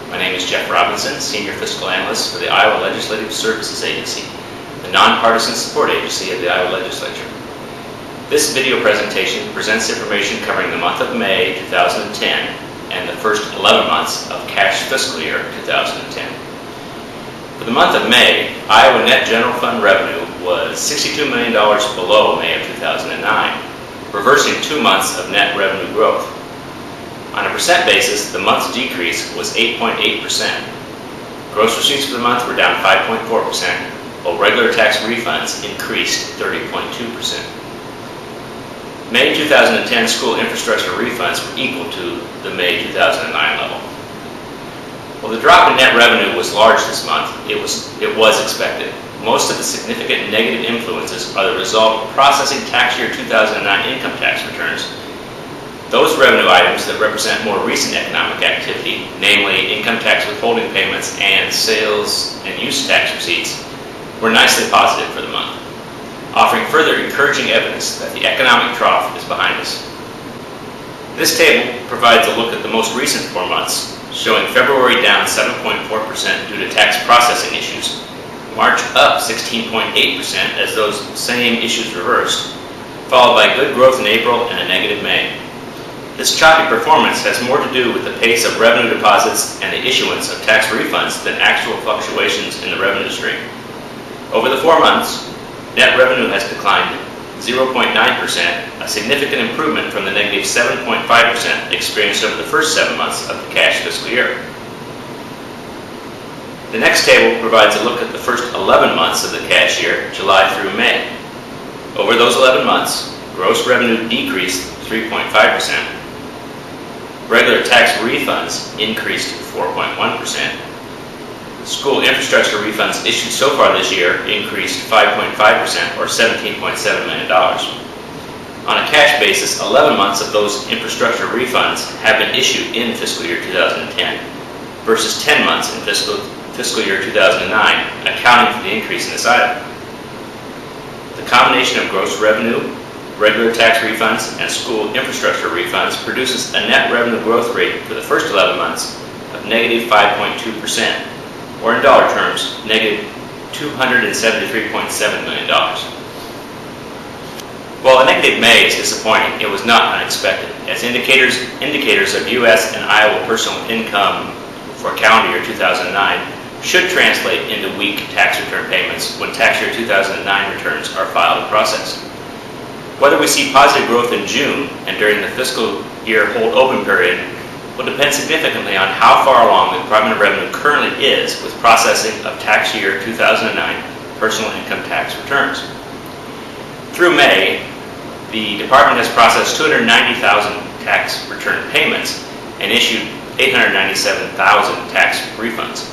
My name is Jeff Robinson, Senior Fiscal Analyst for the Iowa Legislative Services Agency, the nonpartisan support agency of the Iowa Legislature. This video presentation presents information covering the month of May 2010 and the first 11 months of cash fiscal year 2010. For the month of May, Iowa net general fund revenue was $62 million below May of 2009, reversing 2 months of net revenue growth. On a percent basis, the month's decrease was 8.8%. Gross receipts for the month were down 5.4%, while regular tax refunds increased 30.2%. May 2010 school infrastructure refunds were equal to the May 2009 level. While the drop in net revenue was large this month, it was expected. Most of the significant negative influences are the result of processing tax year 2009 income tax returns. Those revenue items that represent more recent economic activity, namely income tax withholding payments and sales and use tax receipts, were nicely positive for the month, offering further encouraging evidence that the economic trough is behind us. This table provides a look at the most recent 4 months, showing February down 7.4% due to tax processing issues, March up 16.8% as those same issues reversed, followed by good growth in April and a negative May. This choppy performance has more to do with the pace of revenue deposits and the issuance of tax refunds than actual fluctuations in the revenue stream. Over the 4 months, net revenue has declined 0.9%, a significant improvement from the negative 7.5% experienced over the first 7 months of the cash fiscal year. The next table provides a look at the first 11 months of the cash year, July through May. Over those 11 months, gross revenue decreased 3.5%. Regular tax refunds increased 4.1%. School infrastructure refunds issued so far this year increased 5.5%, or $17.7 million. On a cash basis, 11 months of those infrastructure refunds have been issued in fiscal year 2010 versus 10 months in fiscal year 2009, accounting for the increase in this item. The combination of gross revenue, regular tax refunds, and school infrastructure refunds produces a net revenue growth rate for the first 11 months of negative 5.2%, or in dollar terms, negative $273.7 million. While a negative May is disappointing, it was not unexpected, as indicators of U.S. and Iowa personal income for calendar year 2009 should translate into weak tax return payments when tax year 2009 returns are filed and processed. Whether we see positive growth in June and during the fiscal year hold open period will depend significantly on how far along the Department of Revenue currently is with processing of tax year 2009 personal income tax returns. Through May, the department has processed 290,000 tax return payments and issued 897,000 tax refunds.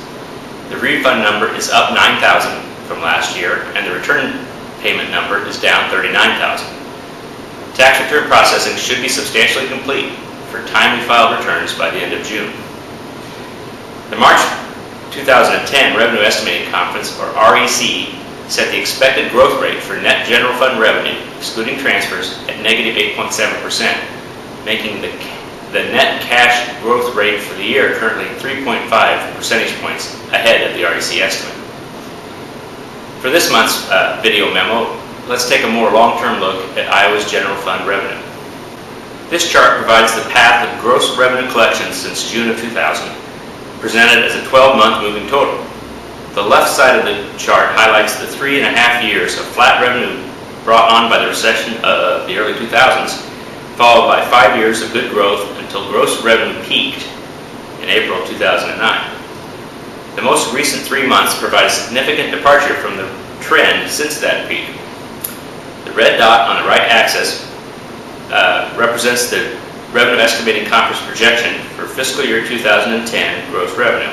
The refund number is up 9,000 from last year, and the return payment number is down 39,000. Tax return processing should be substantially complete for timely filed returns by the end of June. The March 2010 Revenue Estimating Conference, or REC, set the expected growth rate for net general fund revenue, excluding transfers, at negative 8.7%, making the net cash growth rate for the year currently 3.5 percentage points ahead of the REC estimate. For this month's video memo, let's take a more long-term look at Iowa's general fund revenue. This chart provides the path of gross revenue collections since June of 2000, presented as a 12-month moving total. The left side of the chart highlights the 3.5 years of flat revenue brought on by the recession of the early 2000s, followed by 5 years of good growth until gross revenue peaked in April 2009. The most recent 3 months provide a significant departure from the trend since that peak. The red dot on the right axis represents the Revenue Estimating Conference projection for fiscal year 2010 gross revenue.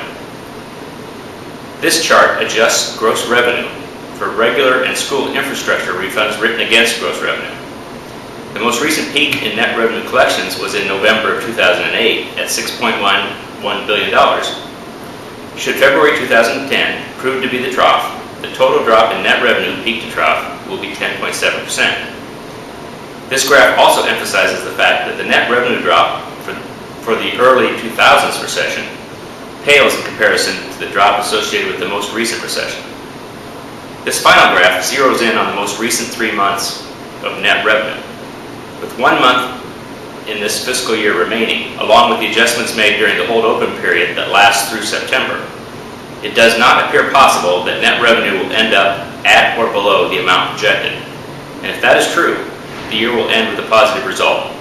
This chart adjusts gross revenue for regular and school infrastructure refunds written against gross revenue. The most recent peak in net revenue collections was in November of 2008 at $6.11 billion. Should February 2010 prove to be the trough, the total drop in net revenue peak to trough will be 10.7%. This graph also emphasizes the fact that the net revenue drop for the early 2000s recession pales in comparison to the drop associated with the most recent recession. This final graph zeroes in on the most recent 3 months of net revenue. With 1 month in this fiscal year remaining, along with the adjustments made during the hold open period that lasts through September, it does not appear possible that net revenue will end up at or below the amount projected. And if that is true, the year will end with a positive result.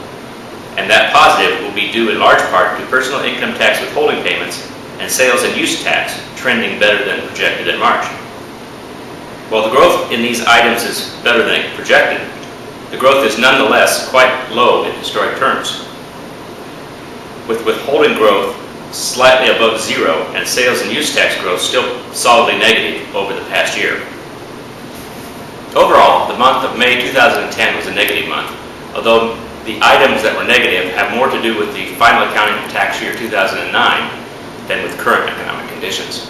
And that positive will be due in large part to personal income tax withholding payments and sales and use tax trending better than projected in March. While the growth in these items is better than projected, the growth is nonetheless quite low in historic terms, with withholding growth slightly above zero and sales and use tax growth still solidly negative over the past year. Overall, the month of May 2010 was a negative month, although the items that were negative have more to do with the final accounting for tax year 2009 than with current economic conditions.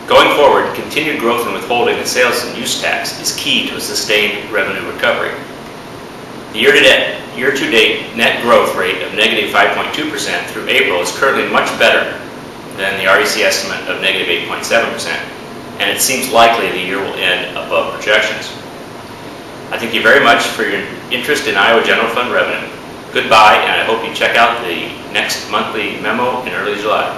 Going forward, continued growth in withholding and sales and use tax is key to a sustained revenue recovery. The year-to-date net growth rate of negative 5.2% through April is currently much better than the REC estimate of negative 8.7%, and it seems likely the year will end above projections. I thank you very much for your interest in Iowa General Fund revenue. Goodbye, and I hope you check out the next monthly memo in early July.